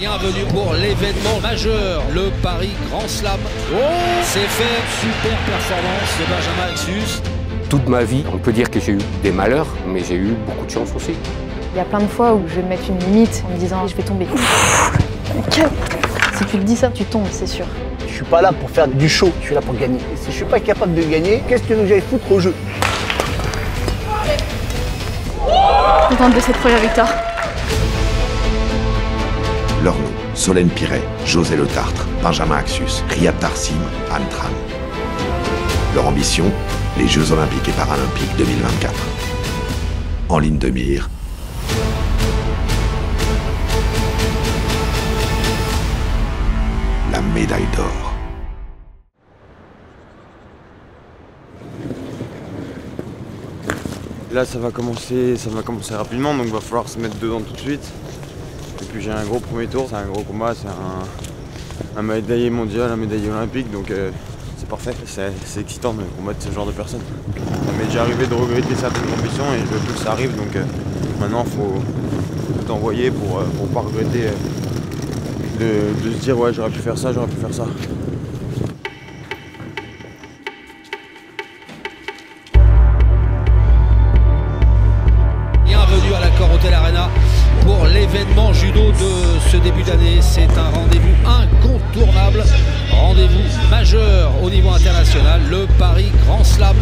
Bienvenue pour l'événement majeur, le Paris Grand Slam. Oh, c'est fait, super performance de Benjamin Axus. Toute ma vie, on peut dire que j'ai eu des malheurs, mais j'ai eu beaucoup de chance aussi. Il y a plein de fois où je vais me mettre une limite en me disant je vais tomber. Si tu te dis ça, tu tombes, c'est sûr. Je suis pas là pour faire du show, je suis là pour gagner. Et si je suis pas capable de gagner, qu'est-ce que j'allais foutre au jeu? Contente de cette première victoire. Leurs noms, Solène Piret, José Le Tartre, Benjamin Axus, Riyad Tarsim, Anne Tran. Leur ambition, les Jeux Olympiques et Paralympiques 2024. En ligne de mire, la médaille d'or. Là ça va commencer rapidement, donc il va falloir se mettre dedans tout de suite. Et puis j'ai un gros premier tour, c'est un gros combat, c'est un médaillé mondial, un médaillé olympique, donc c'est parfait. C'est excitant de combattre ce genre de personnes. Ça m'est déjà arrivé de regretter certaines compétitions et je veux plus que ça arrive, donc maintenant il faut tout envoyer pour pas regretter de se dire ouais j'aurais pu faire ça, j'aurais pu faire ça. Bienvenue à l'Accor Hotel Arena pour l'événement judo de ce début d'année. C'est un rendez-vous incontournable, rendez-vous majeur au niveau international, le Paris Grand Slam.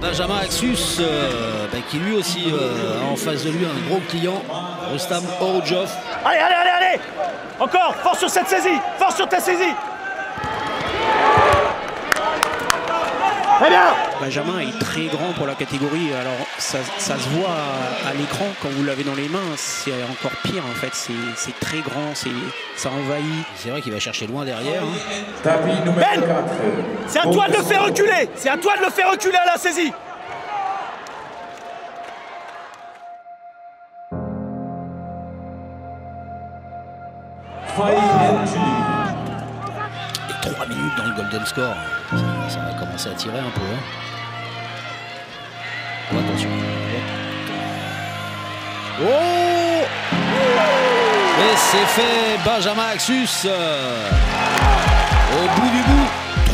Benjamin Axus, qui lui aussi a en face de lui un gros client, Rustam Orodjov. Allez, allez, allez, allez! Encore, force sur cette saisie! Force sur ta saisie! Très bien! Benjamin est très grand pour la catégorie, alors ça se voit à l'écran quand vous l'avez dans les mains, c'est encore pire en fait, c'est très grand, ça envahit. C'est vrai qu'il va chercher loin derrière. Ben! C'est à toi de le faire reculer! C'est à toi de le faire reculer à la saisie! Et 3 minutes dans le golden score. Ça va commencer à tirer un peu. Oh, attention. Oh! Et c'est fait, Benjamin Axus. Au bout du bout,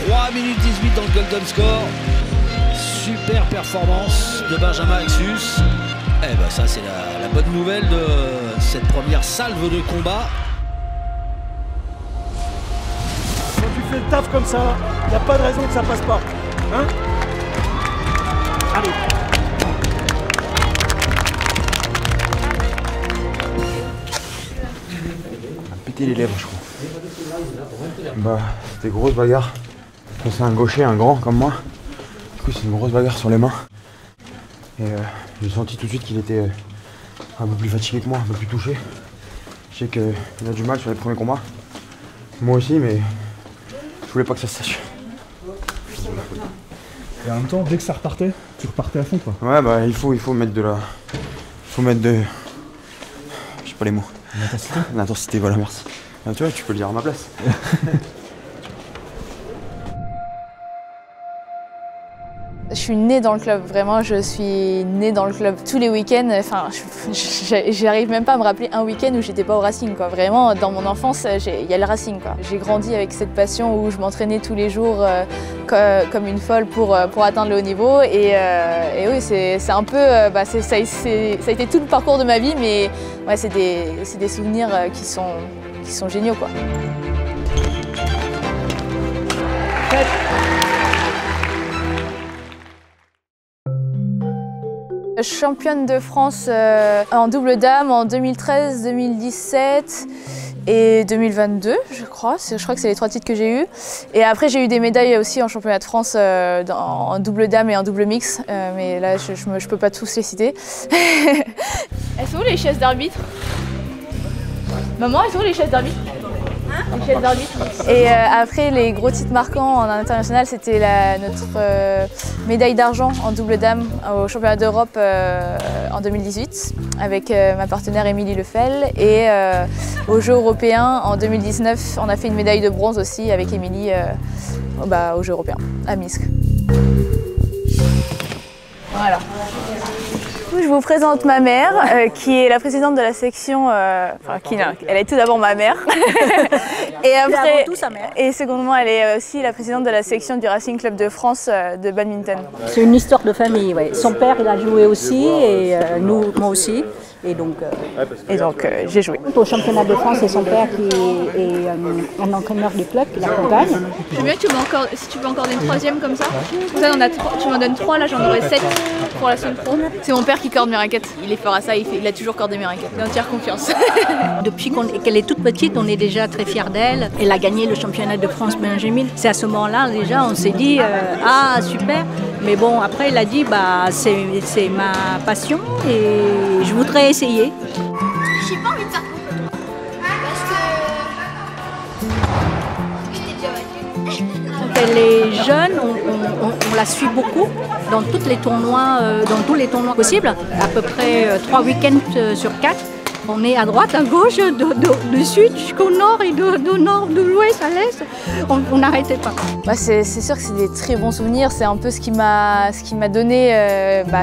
3 minutes 18 dans le golden score. Super performance de Benjamin Axus. Eh ben ça c'est la bonne nouvelle de cette première salve de combat. Quand tu fais le taf comme ça, il n'y a pas de raison que ça passe pas. Hein? Allez. On a pété les lèvres je crois. Bah c'était grosse bagarre. C'est un gaucher, un grand comme moi. Du coup c'est une grosse bagarre sur les mains. Et j'ai senti tout de suite qu'il était un peu plus fatigué que moi, un peu plus touché. Je sais qu'il a du mal sur les premiers combats. Moi aussi mais je voulais pas que ça se sache. Et en même temps, dès que ça repartait, tu repartais à fond quoi. Ouais bah il faut mettre de la. Il faut mettre de. Je sais pas les mots. L'intensité. L'intensité, voilà, merci. Ah, tu vois, tu peux le dire à ma place. Je suis née dans le club, vraiment, je suis née dans le club tous les week-ends. Enfin, j'arrive même pas à me rappeler un week-end où j'étais pas au Racing, quoi. Vraiment, dans mon enfance, il y a le Racing, quoi. J'ai grandi avec cette passion où je m'entraînais tous les jours comme une folle pour atteindre le haut niveau. Et oui, c'est un peu, ça a été tout le parcours de ma vie, mais ouais, c'est des souvenirs qui sont géniaux, quoi. Championne de France en double dame en 2013, 2017 et 2022, je crois. Je crois que c'est les 3 titres que j'ai eus. Et après, j'ai eu des médailles aussi en championnat de France en double dame et en double mix. Mais là, je peux pas tous les citer. Elles sont où les chaises d'arbitre? Maman, elles sont où les chaises d'arbitre? Les chaises d'arbitre. Et après, les gros titres marquants en international, c'était notre médaille d'argent en double dame au championnat d'Europe en 2018 avec ma partenaire Émilie Lefel. Et aux Jeux européens en 2019, on a fait une médaille de bronze aussi avec Émilie aux Jeux européens à Minsk. Voilà. Je vous présente ma mère, qui est la présidente de la section, elle est tout d'abord ma mère, et après, tout sa mère. Et secondement, elle est aussi la présidente de la section du Racing Club de France de badminton. C'est une histoire de famille, oui. Son père, il a joué aussi, et moi aussi. Et donc j'ai joué. Au championnat de France, c'est son père qui est un entraîneur du club qui l'accompagne. J'aime bien que si tu veux encore une troisième comme ça. Comme ça, tu m'en donnes 3, là j'en aurai 7 pour la semaine pro. C'est mon père qui corde mes raquettes. Il fera ça, il a toujours cordé mes raquettes. J'ai entière confiance. Depuis qu'elle est toute petite, on est déjà très fiers d'elle. Elle a gagné le championnat de France Benjamin. C'est à ce moment-là, déjà, on s'est dit ah super. Mais bon, après, elle a dit c'est ma passion et je voudrais essayer. J'ai pas envie de faire parce que j'étais déjà battue. Quand elle est jeune, on la suit beaucoup dans tous les tournois possibles, à peu près 3 week-ends sur 4. On est à droite, à gauche, du sud jusqu'au nord et du nord, de l'ouest à l'est. On n'arrêtait pas. C'est sûr que c'est des très bons souvenirs. C'est un peu ce qui m'a donné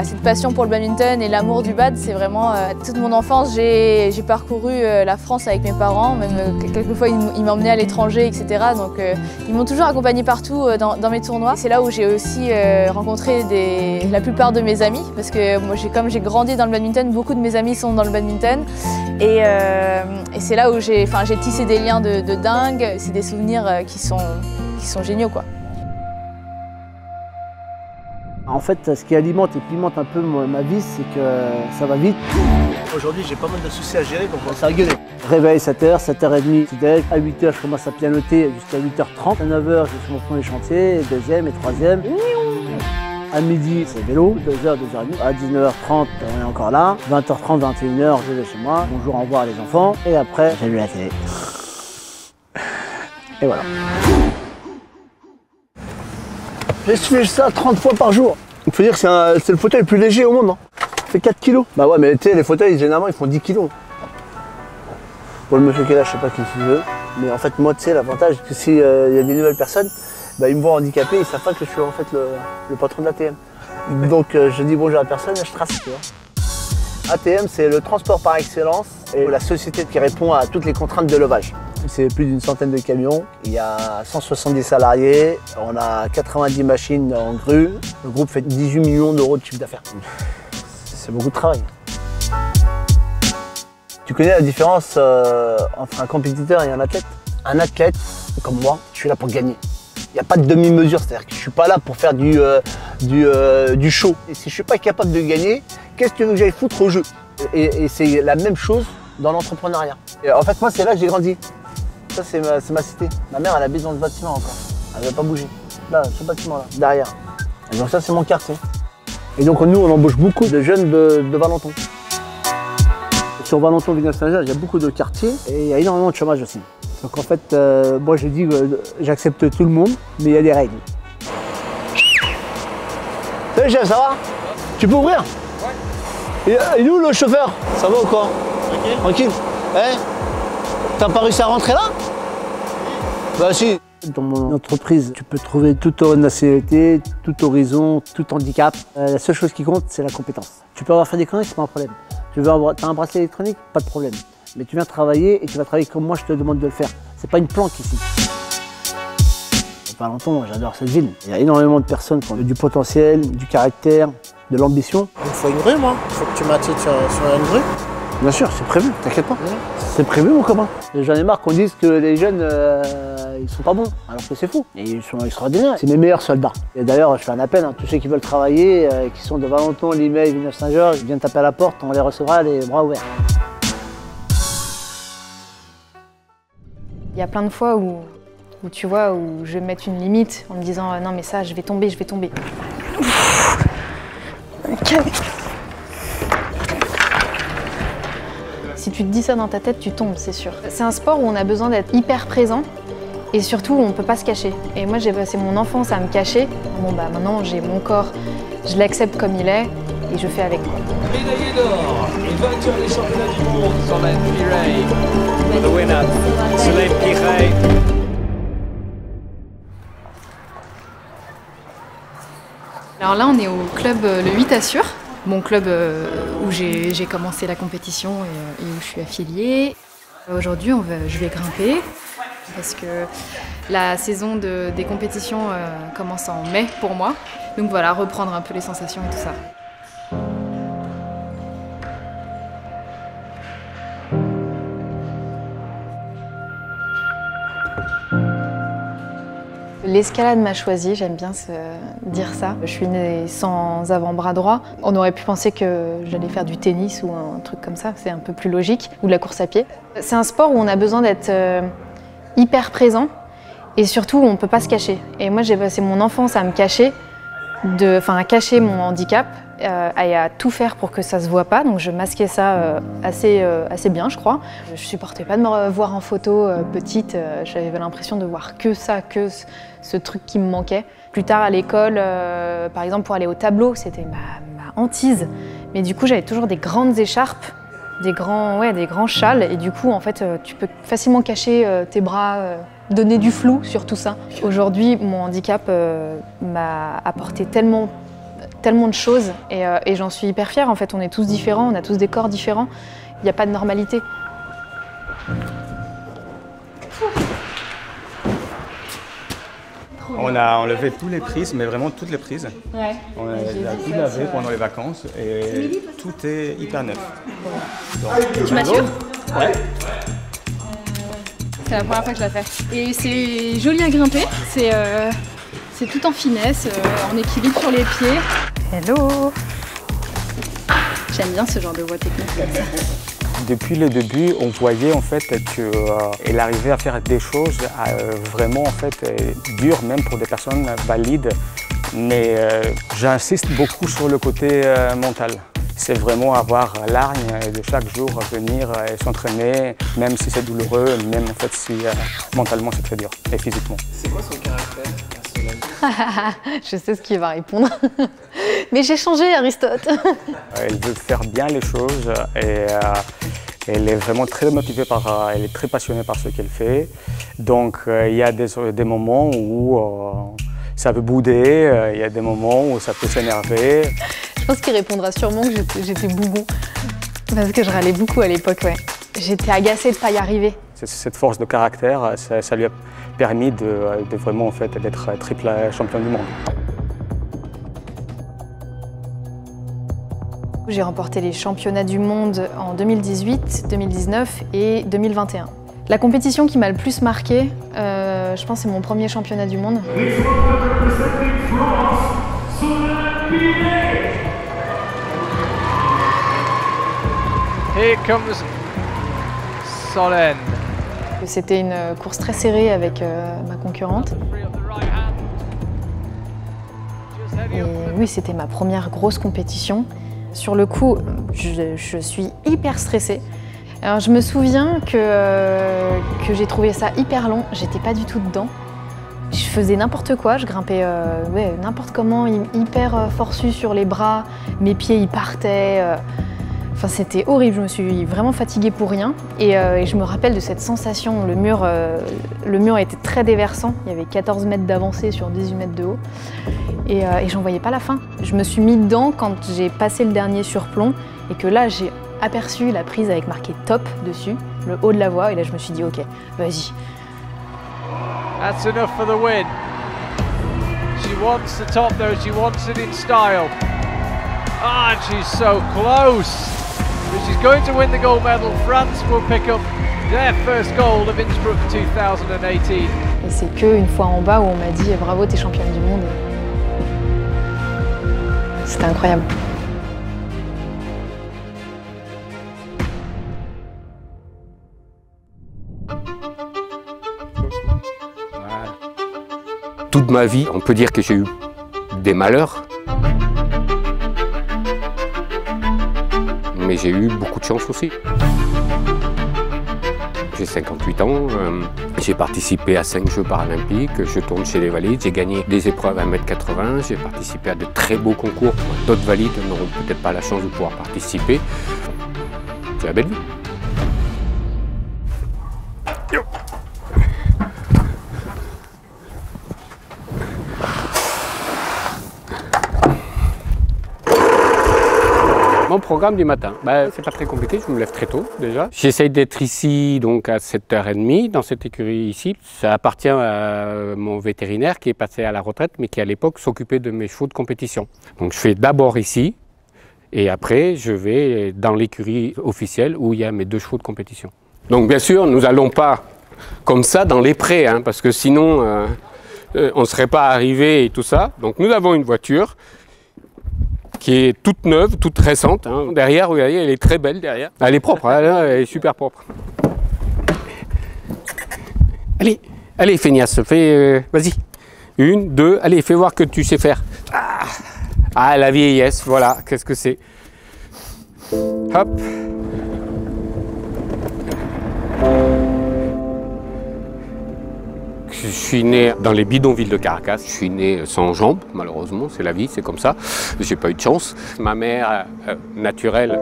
cette passion pour le badminton et l'amour du bad. C'est vraiment toute mon enfance. J'ai parcouru la France avec mes parents. Même quelquefois, ils m'emmenaient à l'étranger, etc. Donc, ils m'ont toujours accompagnée partout dans mes tournois. C'est là où j'ai aussi rencontré la plupart de mes amis. Parce que moi, comme j'ai grandi dans le badminton, beaucoup de mes amis sont dans le badminton. Et c'est là où j'ai tissé des liens de dingue. C'est des souvenirs qui sont géniaux, quoi. En fait, ce qui alimente et pimente un peu ma vie, c'est que ça va vite. Aujourd'hui, j'ai pas mal de soucis à gérer, donc on s'est gueuler. Réveil 7h, 7h30, petit déj. À 8h, je commence à pianoter jusqu'à 8h30. À 9h, je suis mon premier chantier, deuxième et troisième. À midi, c'est vélo, 2h, 2h30. À 19h30, on est encore là. 20h30, 21h, je vais chez moi. Bonjour, au revoir les enfants. Et après, j'allume la télé. Et voilà. Je fais ça 30 fois par jour. Il faut dire que c'est le fauteuil le plus léger au monde. Hein. Il fait 4 kilos. Bah ouais, mais tu sais, les fauteuils, généralement, ils font 10 kilos. Pour le monsieur qui est là, je sais pas qui veut. Mais en fait, moi, tu sais, l'avantage, c'est que s'il y a des nouvelles personnes, bah, ils me voient handicapé, ils savent pas que je suis en fait le patron de l'ATM. Donc je dis bonjour à personne et je trace, tu vois. ATM, c'est le transport par excellence et la société qui répond à toutes les contraintes de levage. C'est plus d'une centaine de camions, il y a 170 salariés, on a 90 machines en grue. Le groupe fait 18 millions d'euros de chiffre d'affaires. C'est beaucoup de travail. Tu connais la différence entre un compétiteur et un athlète? Un athlète, comme moi, je suis là pour gagner. Il n'y a pas de demi-mesure, c'est-à-dire que je ne suis pas là pour faire du show. Et si je ne suis pas capable de gagner, qu'est-ce que tu veux que j'aille foutre au jeu? Et c'est la même chose dans l'entrepreneuriat. En fait, moi, c'est là que j'ai grandi. Ça, c'est ma cité. Ma mère, elle habite dans ce bâtiment encore. Elle ne va pas bouger. Là, ce bâtiment-là, derrière. Et donc ça, c'est mon quartier. Et donc, nous, on embauche beaucoup de jeunes de Valenton. Sur Valenton, Villeneuve-Saint-Jean, il y a beaucoup de quartiers et il y a énormément de chômage aussi. Donc en fait, moi je dis que j'accepte tout le monde, mais il y a des règles. Salut chef, ça va? Tu peux ouvrir? Ouais. Et nous le chauffeur? Ça va ou quoi? Tranquille. Tranquille? Eh? T'as pas réussi à rentrer là? Bah si. Dans mon entreprise, tu peux trouver toute nationalité, tout horizon, tout handicap. La seule chose qui compte, c'est la compétence. Tu peux avoir fait des conneries, c'est pas un problème. Tu as un bracelet électronique, pas de problème. Mais tu viens travailler et tu vas travailler comme moi je te demande de le faire. C'est pas une planque ici. Valenton, j'adore cette ville. Il y a énormément de personnes qui ont du potentiel, du caractère, de l'ambition. Il me faut une rue, moi. Il faut que tu m'attitres sur une rue. Bien sûr, c'est prévu, t'inquiète pas. C'est prévu, mon copain. J'en ai marre qu'on dise que les jeunes, ils sont pas bons, alors que c'est fou. Et ils sont extraordinaires. C'est mes meilleurs soldats. Et d'ailleurs, je fais un appel à tous ceux qui veulent travailler, qui sont de Valenton, Limay, Villeneuve-Saint-Georges, viennent taper à la porte, on les recevra les bras ouverts. Il y a plein de fois où tu vois, où je vais mettre une limite en me disant non mais ça, je vais tomber. Si tu te dis ça dans ta tête, tu tombes, c'est sûr. C'est un sport où on a besoin d'être hyper présent et surtout où on ne peut pas se cacher. Et moi, j'ai passé mon enfance à me cacher. Bon, bah maintenant, j'ai mon corps, je l'accepte comme il est et je fais avec. Médaillé d'or et vainqueur des championnats du monde, Solène Pirey. The winner, Solène Pirey. Alors là, on est au club Le 8 Assure, mon club où j'ai commencé la compétition et où je suis affiliée. Aujourd'hui, je vais grimper parce que la saison des compétitions commence en mai pour moi. Donc voilà, reprendre un peu les sensations et tout ça. L'escalade m'a choisie, j'aime bien dire ça. Je suis née sans avant-bras droit. On aurait pu penser que j'allais faire du tennis ou un truc comme ça, c'est un peu plus logique, ou de la course à pied. C'est un sport où on a besoin d'être hyper présent et surtout où on ne peut pas se cacher. Et moi j'ai passé mon enfance à me cacher, à cacher mon handicap et à tout faire pour que ça se voit pas. Donc je masquais ça assez bien, je crois. Je supportais pas de me revoir en photo petite. J'avais l'impression de voir que ça, que ce truc qui me manquait. Plus tard à l'école, par exemple pour aller au tableau, c'était ma hantise. Mais du coup j'avais toujours des grandes écharpes, des grands châles. Et du coup en fait tu peux facilement cacher tes bras, donner du flou sur tout ça. Aujourd'hui mon handicap m'a apporté tellement de choses et j'en suis hyper fière. En fait, on est tous différents, on a tous des corps différents. Il n'y a pas de normalité. On a enlevé tous les prises, mais vraiment toutes les prises. Ouais. On a tout lavé pendant les vacances et tout est hyper neuf. Tu m'assures? Ouais. C'est la première fois que je la fais. Et c'est joli à grimper. C'est tout en finesse, en équilibre sur les pieds. Hello! J'aime bien ce genre de voie technique comme ça. Depuis le début, on voyait en fait qu'elle arrivait à faire des choses vraiment en fait dures, même pour des personnes valides. Mais j'insiste beaucoup sur le côté mental. C'est vraiment avoir l'argne et de chaque jour venir et s'entraîner, même si c'est douloureux, même en fait si mentalement c'est très dur et physiquement. C'est quoi son caractère? Je sais ce qu'il va répondre. Mais j'ai changé, Aristote. Elle veut faire bien les choses et elle est vraiment très motivée elle est très passionnée par ce qu'elle fait. Donc il y a des moments où ça peut bouder, il y a des moments où ça peut s'énerver. Je pense qu'il répondra sûrement que j'étais bougon. Parce que je râlais beaucoup à l'époque, ouais. J'étais agacée de ne pas y arriver. Cette force de caractère, ça lui a permis de vraiment en fait, d'être triple championne du monde. J'ai remporté les championnats du monde en 2018, 2019 et 2021. La compétition qui m'a le plus marquée, je pense c'est mon premier championnat du monde. Here comes Solène. C'était une course très serrée avec ma concurrente. Et oui, c'était ma première grosse compétition. Sur le coup, je suis hyper stressée. Alors, je me souviens que j'ai trouvé ça hyper long. J'étais pas du tout dedans. Je faisais n'importe quoi, je grimpais n'importe comment, hyper forçu sur les bras. Mes pieds, ils partaient. Enfin, c'était horrible, je me suis vraiment fatiguée pour rien. Et je me rappelle de cette sensation, le mur était très déversant. Il y avait 14 mètres d'avancée sur 18 mètres de haut. Et j'en voyais pas la fin. Je me suis mis dedans quand j'ai passé le dernier surplomb et que là, j'ai aperçu la prise avec marqué top dessus, le haut de la voie. Et là, je me suis dit, ok, vas-y. That's enough for the win. She wants the top though, she wants it in style. Ah, and she's so close. But she's going to win the gold medal. France will pick up their first gold of Innsbruck 2018. Et c'est qu'une fois en bas où on m'a dit bravo, t'es championne du monde. C'était incroyable. Toute ma vie, on peut dire que j'ai eu des malheurs, mais j'ai eu beaucoup de chance aussi. j'ai 58 ans. J'ai participé à 5 Jeux paralympiques. Je tourne chez les valides. J'ai gagné des épreuves à 1m80. J'ai participé à de très beaux concours. D'autres valides n'auront peut-être pas la chance de pouvoir participer. C'est la belle vie. Mon programme du matin, c'est pas très compliqué, je me lève très tôt déjà. J'essaye d'être ici donc à 7h30 dans cette écurie ici. Ça appartient à mon vétérinaire qui est passé à la retraite mais qui à l'époque s'occupait de mes chevaux de compétition. Donc je fais d'abord ici et après je vais dans l'écurie officielle où il y a mes 2 chevaux de compétition. Donc bien sûr nous n'allons pas comme ça dans les prés hein, parce que sinon on ne serait pas arrivé et tout ça. Donc nous avons une voiture qui est toute neuve, toute récente. Hein. Derrière, regardez, elle est très belle derrière. Elle est propre, elle est super propre. Allez, allez feignasse, fais, vas-y. 1, 2, allez, fais voir que tu sais faire. Ah, la vieillesse, voilà, qu'est-ce que c'est. Hop. Je suis né dans les bidonvilles de Caracas. Je suis né sans jambes, malheureusement, c'est la vie, c'est comme ça. J'ai pas eu de chance. Ma mère naturelle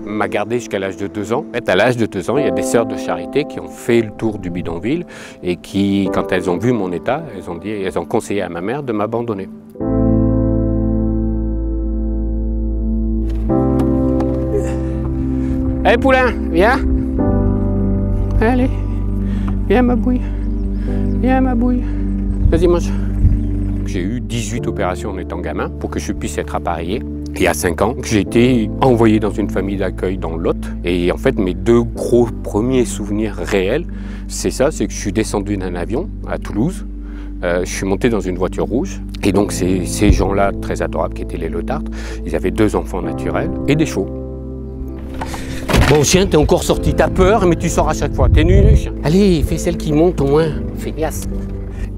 m'a gardé jusqu'à l'âge de 2 ans. À l'âge de 2 ans, il y a des sœurs de charité qui ont fait le tour du bidonville et qui, quand elles ont vu mon état, elles ont conseillé à ma mère de m'abandonner. Allez poulain, viens. Allez, viens ma bouille. Viens ma bouille. Vas-y mange. J'ai eu 18 opérations en étant gamin pour que je puisse être appareillé. Et à 5 ans, j'ai été envoyé dans une famille d'accueil dans le Lot. Et en fait, mes 2 gros premiers souvenirs réels, c'est ça, c'est que je suis descendu d'un avion à Toulouse. Je suis monté dans une voiture rouge. Et donc ces gens-là, très adorables, qui étaient les Le Tartre, ils avaient 2 enfants naturels et des chevaux. Bon chien, t'es encore sorti, t'as peur, mais tu sors à chaque fois, t'es nul chien. Allez, fais celle qui monte au moins, feignasse.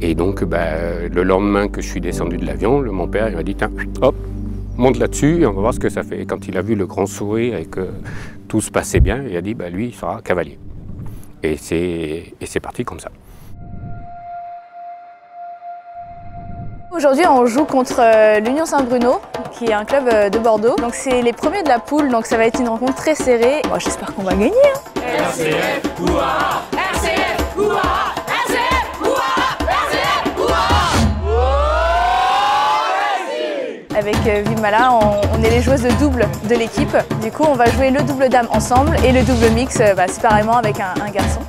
Et donc, le lendemain que je suis descendu de l'avion, mon père il m'a dit, tiens, hop, monte là-dessus et on va voir ce que ça fait. Et quand il a vu le grand sourire et que tout se passait bien, il a dit, lui, il sera cavalier. Et c'est parti comme ça. Aujourd'hui, on joue contre l'Union Saint-Bruno, qui est un club de Bordeaux. Donc c'est les premiers de la poule, donc ça va être une rencontre très serrée. Bon, j'espère qu'on va gagner. Hein. RCF, ouah, RCF, ouah, RCF, ouah, RCF, ouah. Avec Vimala, on est les joueuses de double de l'équipe. Du coup, on va jouer le double dame ensemble et le double mix séparément avec un garçon.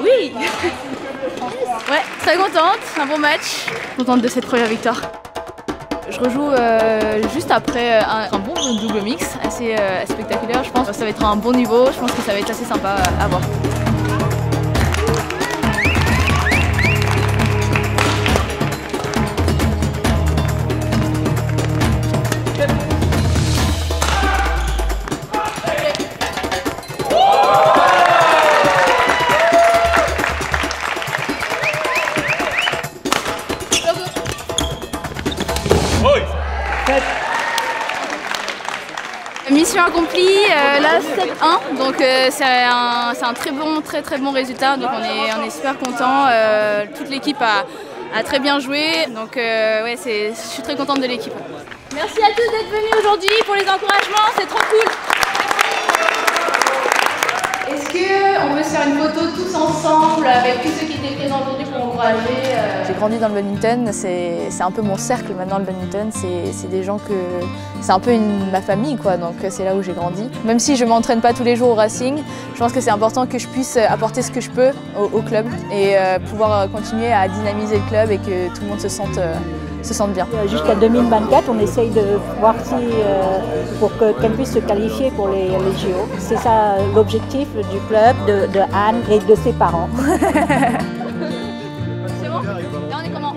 Oui. Ouais, très contente, un bon match. Contente de cette première victoire. Je rejoue juste après un bon double mix, assez spectaculaire. Je pense que ça va être un bon niveau, je pense que ça va être assez sympa à voir. Mission accomplie, là 7-1, donc c'est un très bon résultat, donc on est super content. Toute l'équipe a très bien joué, donc ouais, je suis très contente de l'équipe. Merci à tous d'être venus aujourd'hui pour les encouragements, c'est trop cool. Est-ce qu'on peut se faire une photo tous ensemble avec tous ceux qui étaient présents aujourd'hui pour encourager J'ai grandi dans le badminton, c'est un peu mon cercle maintenant le badminton, c'est des gens que... C'est un peu ma famille quoi, donc c'est là où j'ai grandi. Même si je ne m'entraîne pas tous les jours au Racing, je pense que c'est important que je puisse apporter ce que je peux au club et pouvoir continuer à dynamiser le club et que tout le monde se sente bien. Jusqu'à 2024, on essaye de voir si, pour qu'elle puisse se qualifier pour les JO. C'est ça l'objectif du club, de Anne et de ses parents. C'est bon ? Là on est comment ?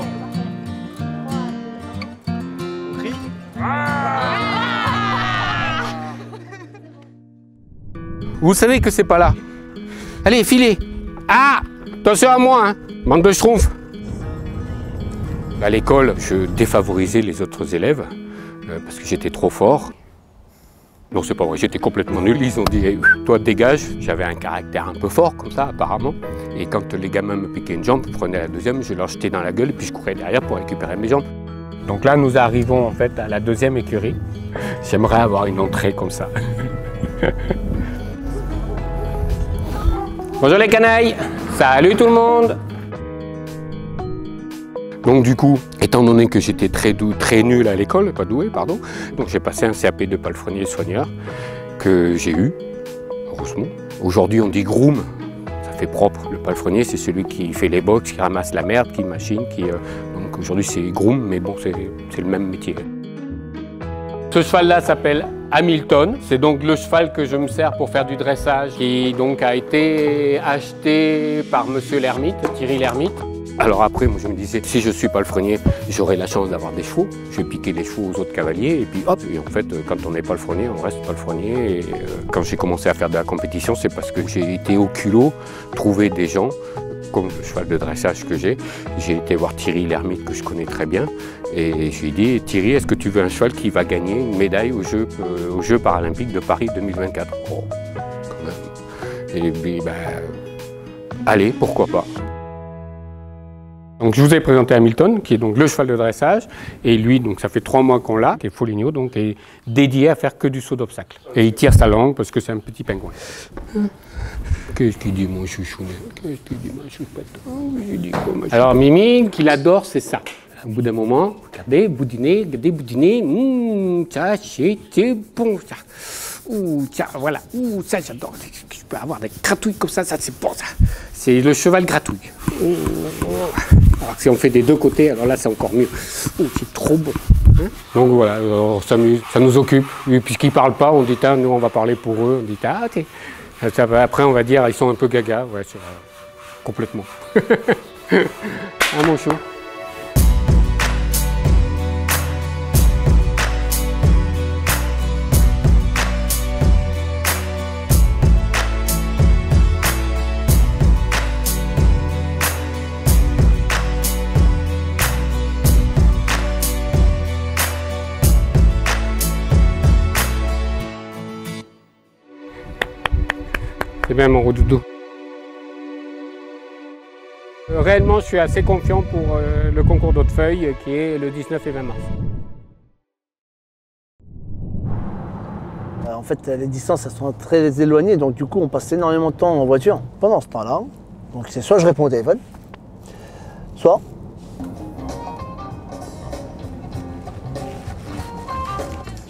Vous savez que c'est pas là. Allez, filez. Ah, attention à moi, hein. Bande de schtroumpfs. À l'école, je défavorisais les autres élèves parce que j'étais trop fort. Non, c'est pas vrai, j'étais complètement nul. Ils ont dit, hey, toi dégage. J'avais un caractère un peu fort, comme ça, apparemment. Et quand les gamins me piquaient une jambe, je prenais la deuxième, je leur jetais dans la gueule et puis je courais derrière pour récupérer mes jambes. Donc là, nous arrivons en fait à la deuxième écurie. J'aimerais avoir une entrée comme ça. Bonjour les canailles. Salut tout le monde. Donc du coup, étant donné que j'étais très nul à l'école, pas doué, pardon, donc j'ai passé un CAP de palefrenier soigneur que j'ai eu, heureusement. Aujourd'hui on dit groom, ça fait propre. Le palefrenier c'est celui qui fait les box, qui ramasse la merde, qui machine, donc aujourd'hui c'est groom, mais bon c'est le même métier. Ce cheval-là s'appelle Hamilton, c'est donc le cheval que je me sers pour faire du dressage, qui donc a été acheté par monsieur l'ermite, Thierry l'ermite. Alors après, moi je me disais, si je suis palefrenier, j'aurai la chance d'avoir des chevaux. Je vais piquer les chevaux aux autres cavaliers et puis hop. Et en fait, quand on n'est palefrenier, on reste palefrenier. Et quand j'ai commencé à faire de la compétition, c'est parce que j'ai été au culot trouver des gens, comme le cheval de dressage que j'ai. J'ai été voir Thierry l'ermite que je connais très bien. Et je lui ai dit, Thierry, est-ce que tu veux un cheval qui va gagner une médaille aux Jeux paralympiques de Paris 2024 ? Oh, quand même. Et puis, ben, allez, pourquoi pas. Donc je vous ai présenté Hamilton, qui est donc le cheval de dressage, et lui, donc ça fait 3 mois qu'on l'a, qui est Foligno, donc est dédié à faire que du saut d'obstacle. Et il tire sa langue parce que c'est un petit pingouin. Qu'est-ce qu'il dit mon chouchounet? Qu'est-ce qu'il dit ma chouchouette? Alors Mimi, qu'il adore, c'est ça. Au bout d'un moment, regardez, boudiner, ça c'est bon ça. Ouh, tiens, voilà, ouh, ça j'adore. Je peux avoir des gratouilles comme ça c'est bon ça. C'est le cheval gratouille. Alors si on fait des deux côtés, alors là c'est encore mieux. Ouh, c'est trop bon. Hein? Donc voilà, alors, ça nous occupe. Puisqu'ils ne parlent pas, on dit, ah, nous on va parler pour eux. On dit, ah ok. Après on va dire, ils sont un peu gaga. Ouais, complètement. Ah mon chou. C'est bien mon rodoudou. Réellement, je suis assez confiant pour le concours d'Hautefeuille qui est le 19 et 20 mars. En fait, les distances elles sont très éloignées, donc du coup, on passe énormément de temps en voiture. Pendant ce temps-là, donc c'est soit je réponds au téléphone, soit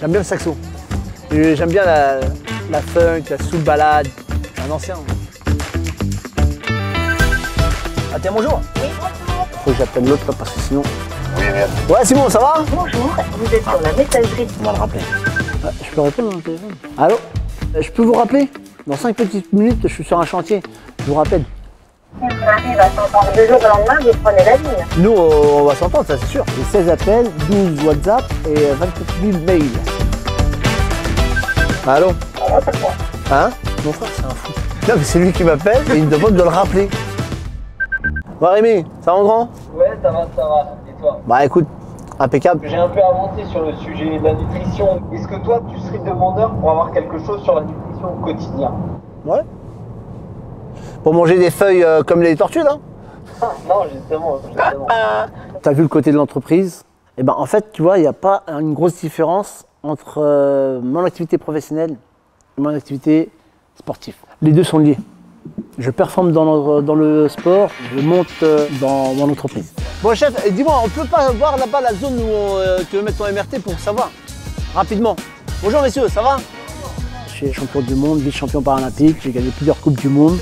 j'aime bien le saxo. J'aime bien la funk, la soul balade. Un ancien. Ah tiens, bonjour. Oui, bonjour. Faut que j'appelle l'autre parce que sinon... Oui, bien. Ouais, Simon, ça va? Bonjour, vous êtes sur la messagerie. On va le rappeler. Je peux répondre dans le téléphone? Allô? Je peux vous rappeler? Dans 5 petites minutes, je suis sur un chantier. Je vous rappelle. Si on arrive à s'entendre 2 jours au lendemain, vous prenez la ligne. Nous, on va s'entendre, ça c'est sûr. J'ai 16 appels, 12 WhatsApp et 24 000 mails. Allô? Hein? Mon frère, c'est un fou. Non, mais c'est lui qui m'appelle et il me demande de le rappeler. Ouais, Rémi, ça va en grand? Ouais, ça va. Et toi? Bah écoute, impeccable. J'ai un peu avancé sur le sujet de la nutrition. Est-ce que toi, tu serais demandeur pour avoir quelque chose sur la nutrition au quotidien? Ouais. Pour manger des feuilles comme les tortues, là? Non, justement. T'as vu le côté de l'entreprise? Eh ben, en fait, tu vois, il n'y a pas une grosse différence entre mon activité professionnelle et mon activité sportive. Les deux sont liés. Je performe dans le sport, je monte dans mon entreprise. Bon chef, dis-moi, on peut pas voir là-bas la zone où tu veux mettre ton MRT pour savoir? Rapidement. Bonjour messieurs, ça va? Je suis champion du monde, vice-champion paralympique, j'ai gagné plusieurs coupes du monde,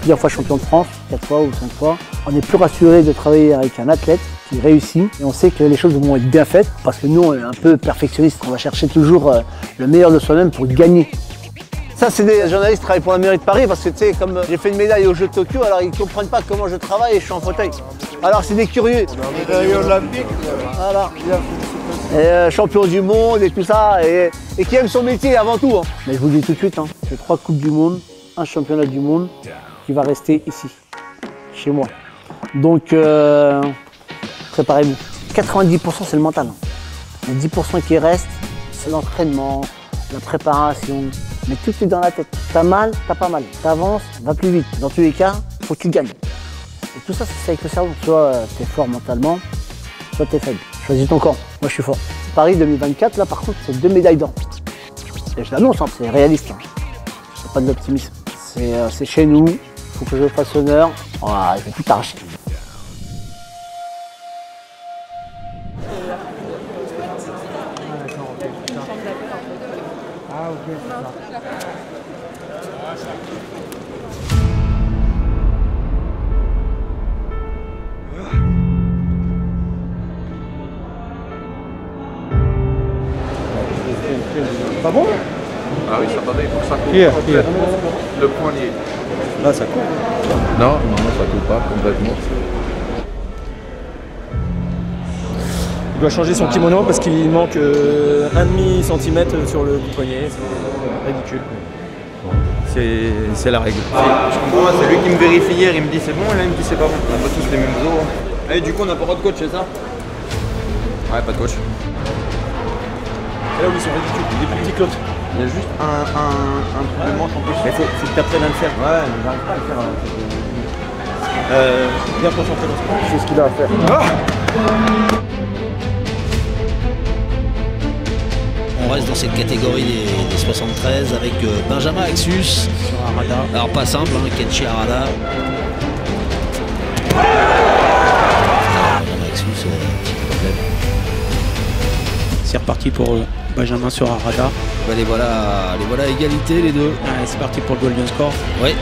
plusieurs fois champion de France, 4 fois ou 5 fois. On est plus rassuré de travailler avec un athlète qui réussit et on sait que les choses vont être bien faites parce que nous on est un peu perfectionnistes, on va chercher toujours le meilleur de soi-même pour gagner. Ça, c'est des journalistes qui travaillent pour la mairie de Paris parce que, tu sais, comme j'ai fait une médaille aux Jeux de Tokyo, alors ils ne comprennent pas comment je travaille et je suis en fauteuil. Alors, c'est des curieux. Médaille olympique. Voilà. Et, champion du monde et tout ça, et qui aime son métier avant tout. Hein. Mais je vous le dis tout de suite, hein, j'ai 3 coupes du monde, un championnat du monde, qui va rester ici, chez moi. Donc, préparez-vous. 90% c'est le mental. Les 10% qui restent, c'est l'entraînement, la préparation. Mais tout est dans la tête. T'as mal, t'as pas mal. T'avances, va plus vite. Dans tous les cas, faut que tu gagnes. Et tout ça, c'est avec le cerveau. Soit t'es fort mentalement, soit t'es faible. Choisis ton camp. Moi, je suis fort. Paris 2024, là, par contre, c'est 2 médailles d'or. Et je l'annonce, hein, c'est réaliste. Hein. C'est pas de l'optimisme. C'est chez nous. Faut que je fasse honneur. Voilà, je vais tout arracher. Ah, ok, c'est ça. Pas bon? Ah oui, ça attendez, il faut que ça coupe Here. complètement le poignet. Là, ça coupe. Non, ça coupe pas complètement. Il doit changer son kimono parce qu'il manque 1,5 cm sur le poignet. C'est ridicule. C'est la règle. Je comprends, c'est lui qui me vérifie hier, il me dit c'est bon et là il me dit c'est pas bon. On n'a pas tous les mêmes os. Et du coup on n'a pas le droit de coach, c'est ça? Ouais, pas de coach. C'est là où ils sont ridicules, des plus petits que l'autre. Il y a juste un truc de manche en plus. Mais faut que tu apprennes à le faire. Ouais, mais j'arrive pas à le faire. Bien concentré dans ce moment. C'est ce qu'il a à faire. On reste dans cette catégorie des 73 avec Benjamin Axus sur Harada. Alors pas simple, hein, Kenshi Harada. Benjamin Axus, petit problème. C'est reparti pour Benjamin sur Harada. Bah, les voilà à égalité les deux. Allez, c'est parti pour le golden score. Oui.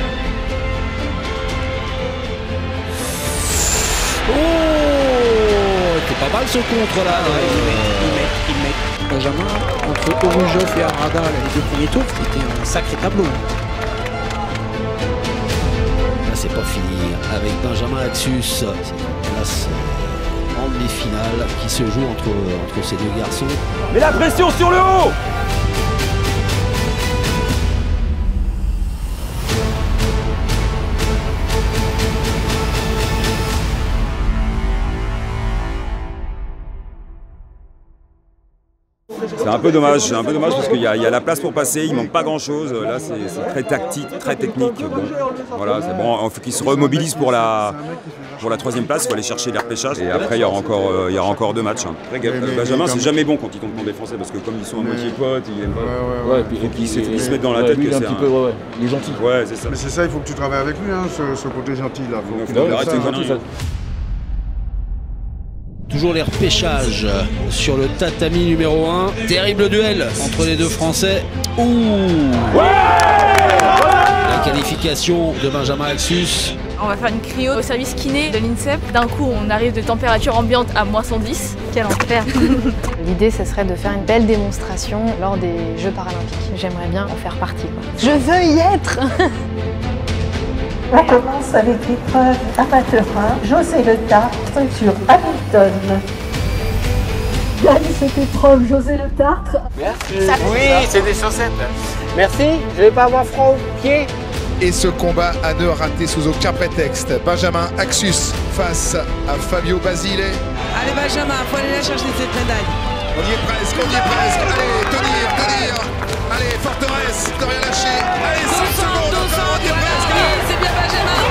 Oh, c'est pas mal ce contre là. Il met Benjamin entre Ourujov et Harada les deux premiers tours, c'était un sacré tableau. Là c'est pas fini avec Benjamin Axus. C'est une place en demi-finale qui se joue entre ces deux garçons. Mets la pression sur le haut! C'est un peu dommage parce qu'il y a la place pour passer, il manque pas grand chose. Là c'est très tactique, très technique. Bon, voilà, c'est bon, il faut qu'ils se remobilisent pour la troisième place, il faut aller chercher les repêchages. Et après il y aura encore 2 matchs. Après, Benjamin c'est jamais bon quand il tombe contre des Français parce que comme ils sont à moitié potes, il aime pas. Ouais, puis il se met dans la tête que c'est un peu, il est gentil. Ouais, c'est ça. Mais c'est ça, il faut que tu travailles avec lui, hein, ce côté gentil là. Faut arrêter les conneries. Toujours les repêchages sur le tatami numéro 1. Terrible duel entre les deux Français. Ouh, la qualification de Benjamin Axus. On va faire une cryo au service kiné de l'INSEP. D'un coup, on arrive de température ambiante à -110. Quel enfer. L'idée, ce serait de faire une belle démonstration lors des Jeux paralympiques. J'aimerais bien en faire partie. Je veux y être. On commence avec l'épreuve amateur 1, José Le Tartre sur Hamilton. Gagne cette épreuve, José Le Tartre. Merci. Oui, c'est des chaussettes. Merci, je vais pas avoir froid aux pieds. Et ce combat à ne rater sous aucun prétexte. Benjamin Axus face à Fabio Basile. Allez Benjamin, faut aller la chercher cette médaille. On y est presque. Allez, tenir. Allez, forteresse, ne rien lâcher. Allez, 5 secondes, on y est presque. C'est bien Benjamin.